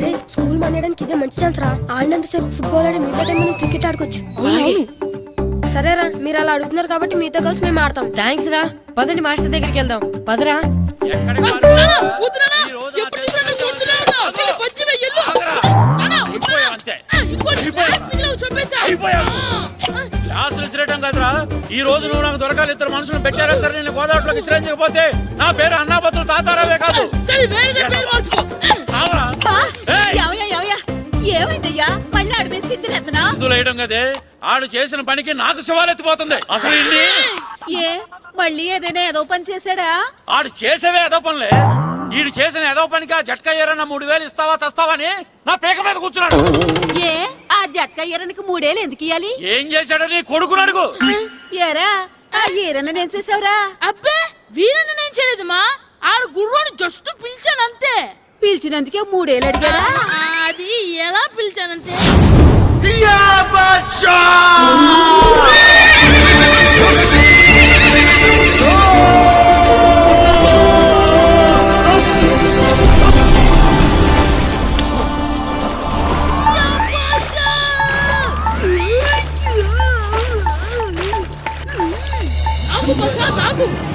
రే, స్కూల్ మానేయడానికి ఇదే మంచి ఛాన్స్ రా. ఆడినంతసేపు ఫుట్బాల్ ఆడి మిగతా టైం మనం క్రికెట్ ఆడుకోవచ్చు. సరేరా, మీరు అలా అడుగుతున్నారు కాబట్టి మీతో కలిసి మేము ఆడతాం. థ్యాంక్స్ రా. పదండి మాస్టర్ దగ్గరికి వెళ్దాం. పదరా. క్లాసులు విసిరేయడం కదరా, ఈ రోజు నువ్వు నాకు దొరకాలి. ఇద్దరు మనుషులు పెట్టారా సరే, నేను గోదావరిలోకి విసిరించకపోతే నా పేరు అన్నాబతులు తాతారావే కాదు. ఏమైందయ్యా? మళ్ళీ ఆడి మీద సిద్ధులేస్తున్నా? వేయడం కదే, ఆడు చేసిన పనికి నాకు శివాలెత్తిపోతుంది. అసలు ఏ మళ్ళీ ఏదైనా ఏదో పని చేశాడా? ఆడు చేసేవే ఏదో పనులే. ఈడు చేసిన ఏదో పనికి ఆ జట్కా ఏరన్న 3000 ఇస్తావా చస్తావని నా పేక మీద కూర్చున్నాడు. ఏ ఆ జట్కా ఈరనికి 3 ఏళ్ళు ఎందుకు ఇయ్యాలి? ఏం చేశాడో నీ కొడుకుని అడుగు. ఏరా ఆ ఈరన్న నేను చేసావురా? అబ్బే, వీరన్న నేను చేయలేదు మా. ఆడు గుర్రోని జస్ట్ పిలిచాను అంతే. పిలిచినందుకే 3 ఏళ్ళు అడిగాడా? అది ఎలా పిలిచానంతే.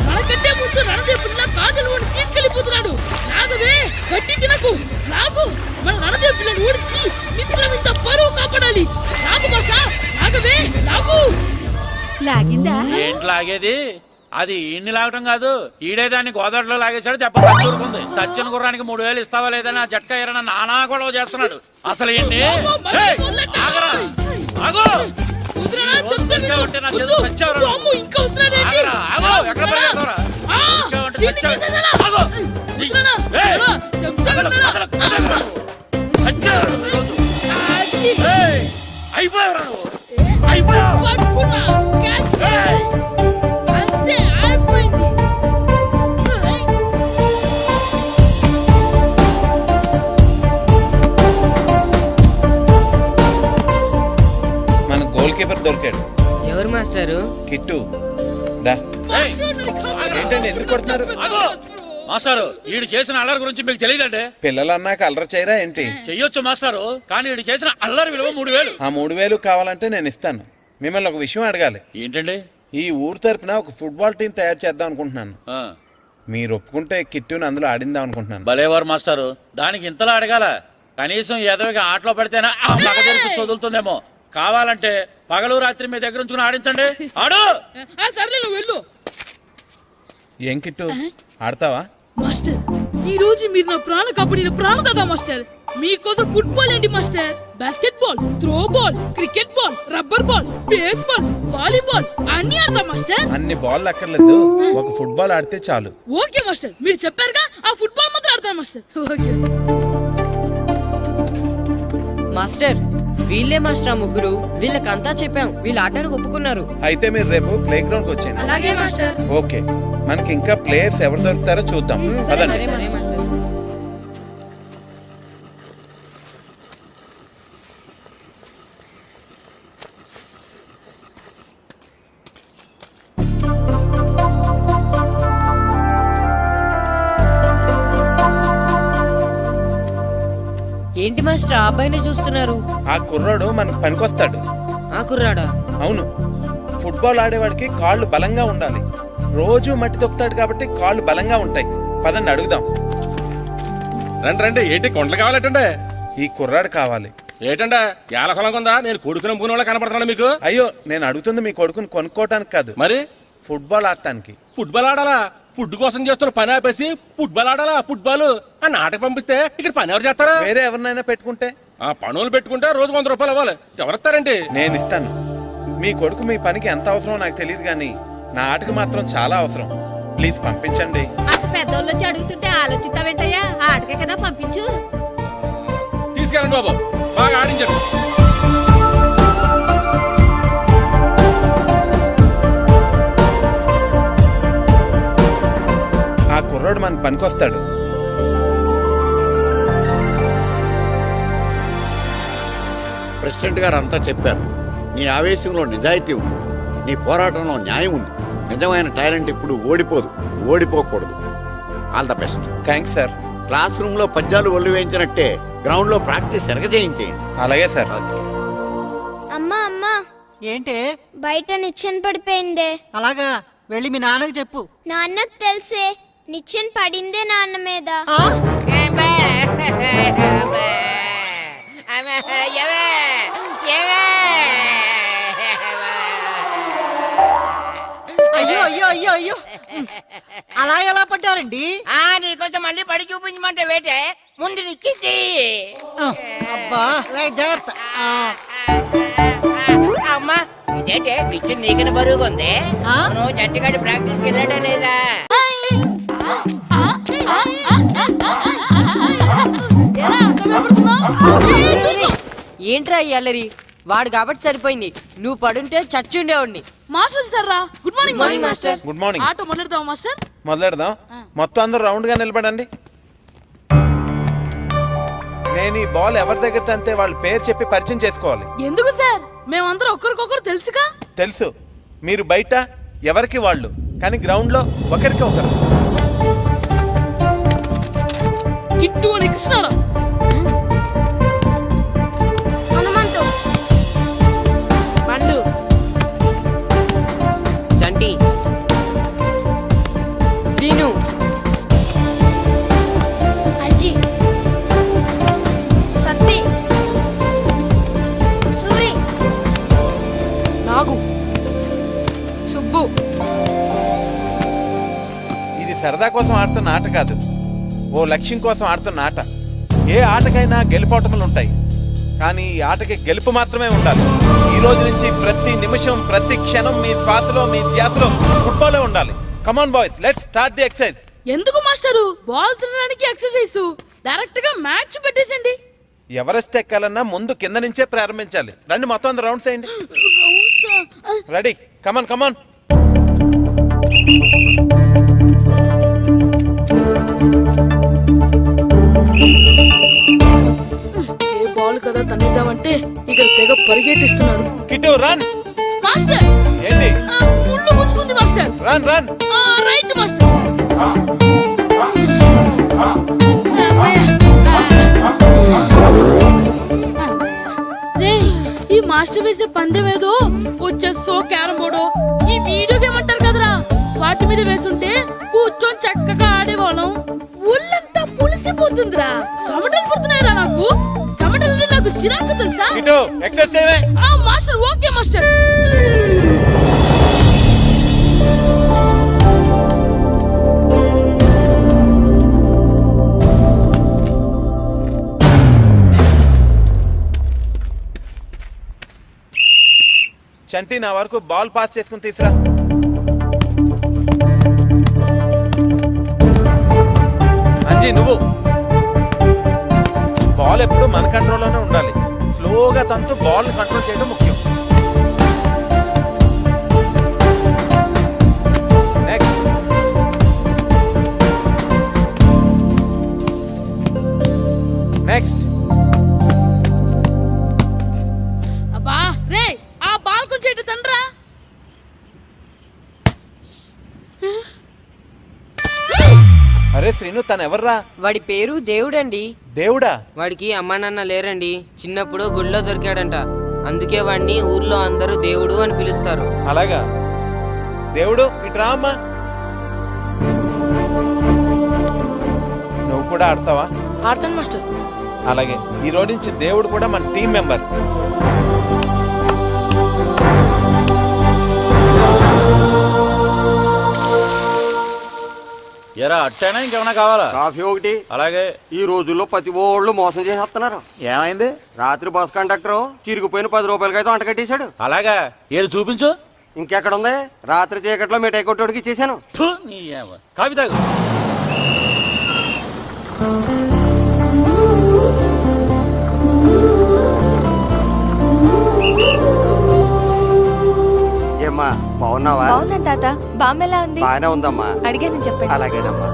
మనకంటే ముందు రణదేవుడిలా కాజల్ తీసుకెళ్లిపోతున్నాడు. నాగవే గట్టి తినకు. నాగు, మన రణదేవు పిల్లని ఓడించి మిత్రం ఇంత పరువు కాపాడాలి. నాగు బాసా, నాగవే నాగు. లాగిందా? ఏంటి లాగేది? అది ఈయన్ని లాగటం కాదు, ఈడే దాన్ని గోదావరిలో లాగేశాడు. దెబ్బ చచ్చూరుకుంది. చచ్చిన గుర్రానికి 3000 ఇస్తావా లేదని ఆ జట్కా ఏరన్న నానా గొడవ చేస్తున్నాడు. అసలు ఏంటి? మన గోల్ కీపర్ దొరికాడు. ఎవరు మాస్టారు? కిట్టు దా. ఏంటండి ఎందుకు కొడుతున్నారు? మాస్టారు, ఈడు చేసిన అల్లరి గురించి మీకు తెలియదండి. పిల్లలు అన్నాక అల్లరి చేయరా ఏంటి? చెయ్యొచ్చు మాస్టారు, కానీ ఈడు చేసిన అల్లరి విలువ 3000. ఆ 3000 కావాలంటే నేను ఇస్తాను. మిమ్మల్ని ఒక విషయం అడగాలి. ఏంటండి? ఈ ఊరు తరపున ఒక ఫుట్బాల్ టీం తయారు చేద్దాం అనుకుంటున్నాను. మీరు ఒప్పుకుంటే కిట్టుని అందులో ఆడిందాం అనుకుంటున్నాను. భలేవారు మాస్టారు, దానికి ఇంతలా అడగాల? కనీసం ఎదవిగా ఆటలో పడితేనే మగ తెరిపి వదులుతుందేమో. కావాలంటే పగలు రాత్రి మీ దగ్గర ఉంచుకుని ఆడించండి. ఆడు. సర్లే, నువ్వు వెళ్ళు. ఏం కిట్టు ఆడతావా? మాస్టర్ ఈ రోజు మీరు నా ప్రాణ కాపాడిన ప్రాణ కదా మాస్టర్. మీకోసం ఫుట్బాల్ ఏంటి master, basket ball, throw ball, cricket ball, rubber ball, base ball, volleyball అన్ని ఆడతా మాస్టర్. అన్ని బాల్ అక్కర్లేదు, ఒక ఫుట్బాల్ ఆడితే చాలు. ఓకే మాస్టర్, మీరు చెప్పారుగా ఆ ఫుట్బాల్ మాత్రం ఆడతాను మాస్టర్. ఓకే మాస్టర్ వీళ్ళే మాస్టర్ ఆ ముగ్గురు. వీళ్ళకంతా చెప్పాం, వీళ్ళు ఆడడానికి ఒప్పుకున్నారు. అయితే మీరు రేపు ప్లే గ్రౌండ్ కి వచ్చేయండి. అలాగే మాస్టర్. ఓకే, మనకి ఇంకా ప్లేయర్స్ ఎవరు దొరుకుతారో చూద్దాం. పదండి. సరే మాస్టర్. ఏంటి మాస్టర్ ఆ అబ్బాయిని చూస్తున్నారు? ఆ కుర్రాడు మనకు పనికొస్తాడు. ఆ కుర్రాడా? అవును, ఫుట్బాల్ ఆడేవాడికి కాళ్ళు బలంగా ఉండాలి. రోజు మట్టి తొక్కుతాడు కాబట్టి కాళ్ళు బలంగా ఉంటాయి. పదండి అడుగుదాం. రండి రండి, ఏంటి కొండలు కావాలటండి? ఈ కుర్రాడు కావాలి. ఏంటంటే ఏళ్ళ పొలం ఉందా? నేను కొడుకుని పూన వాళ్ళ కనపడుతున్నాను మీకు. అయ్యో, నేను అడుగుతుంది మీ కొడుకుని కొనుక్కోవటానికి కాదు, మరి ఫుట్బాల్ ఆడటానికి. ఫుట్బాల్ ఆడాలా? ఫుడ్ కోసం చేస్తున్న పని ఆపేసి ఫుట్బాల్ ఆడాలా? ఫుట్బాల్ ఆ నాటకు పంపిస్తే ఇక్కడ పని ఎవరు చేస్తారా? వేరే ఎవరినైనా పెట్టుకుంటే. ఆ పనులు పెట్టుకుంటే రోజు 100 రూపాయలు ఇవ్వాలి. ఎవరిస్తారండి? నేను ఇస్తాను. మీ కొడుకు మీ పనికి ఎంత అవసరమో నాకు తెలియదు, కానీ నా ఆటకు మాత్రం చాలా అవసరం. ప్లీజ్ పంపించండి. అంత పెద్దోళ్ళు వచ్చి అడుగుతుంటే ఆలోచిస్తావేంటయ్యా? ఆటకే కదా పంపించు. తీసుకెళ్ళండి బాబు, బాగా ఆడించండి. ఆ కుర్రాడు మనకు పనికొస్తాడు. ప్రెసిడెంట్ గారు అంతా చెప్పారు. నీ ఆవేశంలో నిజాయితీ ఉంది, నీ పోరాటంలో న్యాయం ఉంది. నిజమైన టాలెంట్ ఇప్పుడు ఓడిపోదు, ఓడిపోకూడదు. All the best. Thanks sir. Classroom లో పద్యాలు ఒళ్ళు వేయించినట్టే గ్రౌండ్ లో ప్రాక్టీస్ ఎరగజేయించేయండి. అలాగే సార్. అమ్మా అమ్మా, ఏంటే బయట నిచ్చెన పడిపోయిందే. అలాగా, వెళ్ళి మీ నాన్నకి చెప్పు. నాన్నకు తెలిసే, నిచ్చెన పడిందే నాన్న మీద. అయ్యో అయ్యో అయ్యో అయ్యో, అలా ఎలా పడ్డారండి? నీకోసం మళ్ళీ పడి చూపించమంటే వేటే ముందు నిచ్చింది. అబ్బా, జాగ్రత్త. అమ్మా ఇదేంటే నిచ్చిన నీకన బరువుగా ఉంది. నువ్వు జంటగాడి ప్రాక్టీస్కి వెళ్ళాడా లేదా? ఏంట్రా అల్లరి? వాడు కాబట్టి సరిపోయింది, నువ్వు పడుంటే చచ్చుండేవాడిని. మాస్టర్ సార్ రా. Good morning. Morning master. Good morning. ఆటో మొదలెడతావా మాస్టర్? మొదలెడదాం. మొత్తం అందరూ రౌండ్ గా నిలబడండి. నేను ఈ బాల్ ఎవరి దగ్గర తంతే వాళ్ళ పేరు చెప్పి పరిచయం చేసుకోవాలి. ఎందుకు సార్? మేమందరం ఒకరికొకరు తెలుసుగా. తెలుసు, మీరు బయట ఎవరికి వాళ్ళు, కానీ గ్రౌండ్ లో ఒకరికి ఒకరు. కిట్టు అని కృష్ణారావు. హనుమంతు. పండు. చంటి. సీను. అర్జీ. సత్తి. సూరి. నాగు. సుబ్బు. ఇది సరదా కోసం ఆడుతున్న ఆట కాదు, ఓ లక్ష్యం కోసం ఆడుతున్న ఆట. ఏ ఆటకైనా గెలుపోటములు ఉంటాయి, కానీ ఈ ఆటకి గెలుపు మాత్రమే ఉండాలి. ఈ రోజు నుంచి ప్రతి నిమిషం, ప్రతి క్షణం మీ శ్వాసలో, మీ ధ్యాసలో ఫుట్బాలే ఉండాలి. Come on boys, let's start the exercise. ఎందుకు మాస్టరు? బాల్ తినడానికి ఎక్సర్సైజ్, డైరెక్ట్ గా మ్యాచ్ పెట్టేసండి. ఎవరెస్ట్ ఎక్కాలన్నా ముందు కింద నుంచే ప్రారంభించాలి. రండి, మొత్తం అందరూ రౌండ్స్ వేయండి. రెడీ? కమాన్ కమాన్. ఏ బాల్ కదా తన్నిద్దామంటే ఇక్కడ తెగ పరిగెట్టిస్తున్నారు. Kit run. మాస్టర్ ఏంటి? ముళ్ళు గుచ్చుకుంది master. Run run. Right master. ఈ మాస్టర్ వేసే పందెం ఏదో వచ్చేస్తో క్యారం బోర్డు ఈ వీడియో గేమ్ అంటారు కదరా, వాటి మీద వేసుంటే కూర్చొని చక్కగా ఆడేవాళ్ళం. ఒళ్ళంతా పులిసిపోతుందిరా, చెమటలు పుడుతున్నాయిరా నాకు. చెమటలు నాకు చిరాకు తెలుసా? మాస్టర్. Okay master. చంటి నా వరకు బాల్ పాస్ చేసుకుని తీసురా. అంజీ నువ్వు బాల్ ఎప్పుడు మన కంట్రోల్లోనే ఉండాలి. స్లోగా తంతు బాల్ కంట్రోల్ చేయడం ముఖ్యం. నెక్స్ట్ అబ్బా రే ఆ బాల్ కొంచెం ఇటు తండ్రా. అరే శ్రీను తను ఎవర్రా? వాడి పేరు దేవుడండి. దేవుడా? వాడికి అమ్మా నాన్న లేరండి. చిన్నప్పుడు గుళ్ళో దొరికాడంట. అందుకే వాడిని ఊర్లో అందరూ దేవుడు అని పిలుస్తారు. అలాగా? దేవుడు ఇట్రా అమ్మా. నువ్వు కూడా ఆడతావా? ఆడతాను మాస్టర్. అలాగే ఈ రోజు నుంచి దేవుడు కూడా మన టీం మెంబర్. ఎరా అట్టైనా ఇంకేమైనా కావాలా? కాఫీ ఒకటి. అలాగే. ఈ రోజుల్లో ప్రతి ఓళ్ళు మోసం చేసేస్తున్నారు. ఏమైంది? రాత్రి బస్ కండక్టర్ చిరిగిపోయిన 10 రూపాయలకైతే అంట కట్టేశాడు. అలాగా? ఏది చూపించు. ఇంకెక్కడ ఉంది? రాత్రి చీకట్లో మిఠాయి కొట్టోడికి ఇచ్చేసాను. కాఫీ తాగు. ఏమ్మా బాగున్నావా? బాగున్నాను తాత. బామ్మెలా ఉంది? బాగానే ఉందమ్మా. అడిగాను చెప్పండి. అలాగేనమ్మా.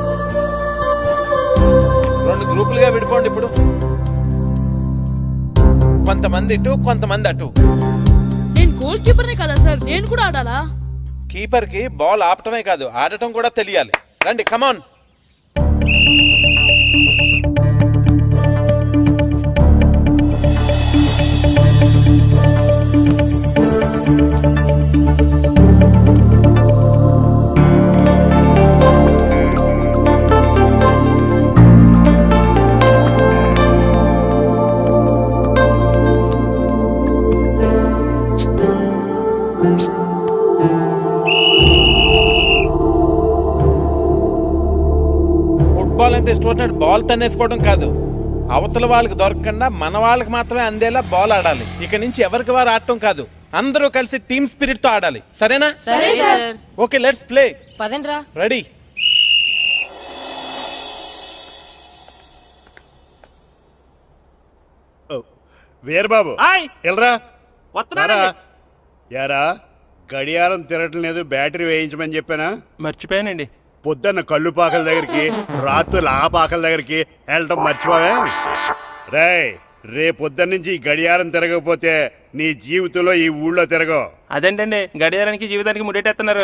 2 గ్రూపులుగా విడిపోండి. ఇప్పుడు కొంతమంది ఇటు కొంతమంది అటు. నేను గోల్ కీపర్నే కదా సార్, నేను కూడా ఆడాలా? కీపర్ కి బాల్ ఆపటమే కాదు ఆడటం కూడా తెలియాలి. రండి కమాన్. ఫుట్బాల్ అంటే ఇష్టపడినట్టు బాల్ తన్నేసుకోవడం కాదు, అవతల వాళ్ళకి దొరకకుండా మన వాళ్ళకి మాత్రమే అందేలా బాల్ ఆడాలి. ఇక నుంచి ఎవరికి వారు ఆడటం కాదు, అందరూ కలిసి టీమ్ స్పిరిట్ తో ఆడాలి. సరేనా? సరే సార్. Okay let's play. పదండ్రా. రెడీ. వీరబాబు ఎల్రా యారా, గడియారం తిరగటం లేదు, బ్యాటరీ వేయించమని చెప్పానా? మర్చిపోయానండి. పొద్దున్న కళ్ళు పాకల దగ్గరికి, రాత్రులు ఆ పాకల దగ్గరికి వెళ్ళటం మర్చిపోవే? రేపొద్దున్న నుంచి ఈ గడియారం తిరగకపోతే నీ జీవితంలో ఈ ఊళ్ళో తిరగవు. అదేంటండి గడియారానికి జీవితానికి ముడేటేస్తున్నారు.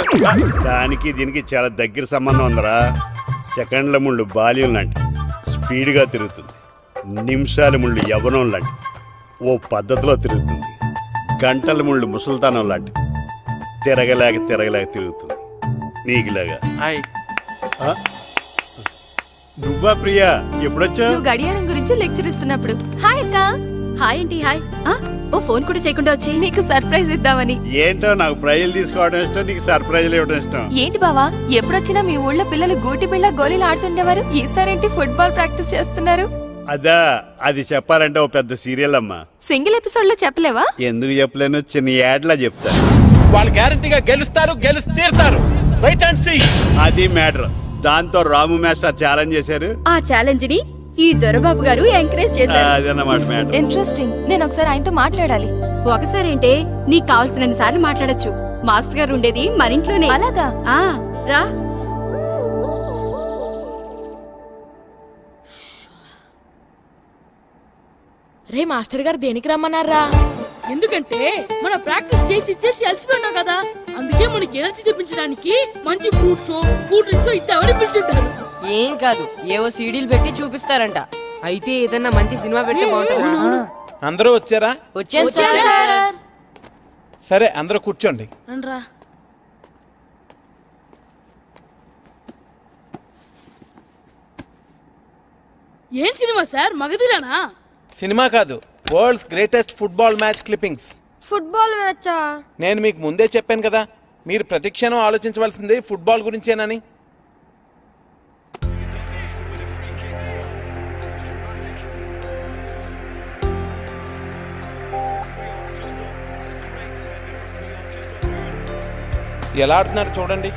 దానికి దీనికి చాలా దగ్గర సంబంధం ఉందరా. సెకండ్ల ముళ్ళు బాల్యం లాంటి స్పీడ్గా తిరుగుతుంది, నిమిషాల ముళ్ళు యవ్వనం లాంటి ఓ పద్ధతిలో తిరుగుతుంది, గంటల ముళ్ళు ముసల్తానం లాంటి తిరగలేక తిరుగుతుంది నీకులాగా. నువ్వా ప్రియా? ఎప్పుడొచ్చా? గడియారం గురించి లెక్చర్ ఇస్తున్నప్పుడు. హాయ్ అక్క. హాయ్ ఏంటి హాయ్. ఓ ఫోన్ కూడా చేయకుండా వచ్చి నీకు సర్ప్రైజ్ ఇద్దామని. ఏంటో నాకు ప్రైజులు తీసుకోవడం ఇష్టం, నీకు సర్ప్రైజ్లు ఇవ్వడం ఇష్టం. ఏంటి బావా, ఎప్పుడొచ్చినా మీ ఊళ్ళో పిల్లలు గోటి బిళ్ళ గోళీలు ఆడుతుండేవారు, ఈసారేంటి ఫుట్బాల్ ప్రాక్టీస్ చేస్తున్నారు? అదా, అది చెప్పాలంటే ఓ పెద్ద సీరియల్ అమ్మా. సింగిల్ ఎపిసోడ్ లో చెప్పలేవా? ఎందుకు చెప్పలేను, చిన్న యాడ్లా చెప్తా. వాళ్ళు గ్యారంటీగా గెలుస్తారు, గెలిచి తీరుతారు. Right and see. అది మ్యాటర్. దాంతో రాము మాస్టర్ ఛాలెంజ్ చేశారు. ఆ ఛాలెంజ్ ని ఈ దొరబాబు గారు ఎంకరేజ్ చేశారు. అదన్నమాట మ్యాటర్. ఇంట్రెస్టింగ్. నేను ఒకసారి ఆయనతో మాట్లాడాలి. ఒకసారి అంటే నీకు కావాల్సిన సార్లు మాట్లాడొచ్చు. మాస్టర్ గారు ఉండేది మన ఇంట్లోనే. అలాగా? రా. రే మాస్టర్ గారు దేనికి రమ్మన్నారా? ఎందుకంటే మనం ప్రాక్టీస్ చేసి అలసిపోయినాం కదా, అందుకే మనకి ఎనర్జీ తెప్పించడానికి మంచి ఫ్రూట్స్ కూల్ డ్రింక్స్ ఇద్దామని పిలిచింటారు. ఏం కాదు, ఏవో సీడీలు పెట్టి చూపిస్తారంట. అయితే ఏదన్నా మంచి సినిమా పెట్టి బాగుంటుంది. అందరూ వచ్చారా? వచ్చాను సార్. సరే అందరూ కూర్చోండి. రండ్రా. ఏం సినిమా సార్? మగధీరానా? సినిమా కాదు, world's greatest football match clippings. Football మ్యాచా? నేను మీకు ముందే చెప్పాను కదా, మీరు ప్రతిక్షణం ఆలోచించవలసింది ఫుట్బాల్ గురించేనని. ఎలా ఆడుతున్నారు చూడండి.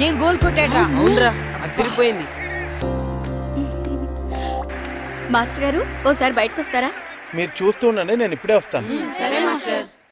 ఏం గోల్ కొట్టాడ్రా? అవునరా, అదిరిపోయింది. మాస్టర్ గారు ఓసారి బయటకు వస్తారా? మీరు చూస్తూ ఉండండి, నేను ఇప్పుడే వస్తాను. సరే మాస్టర్.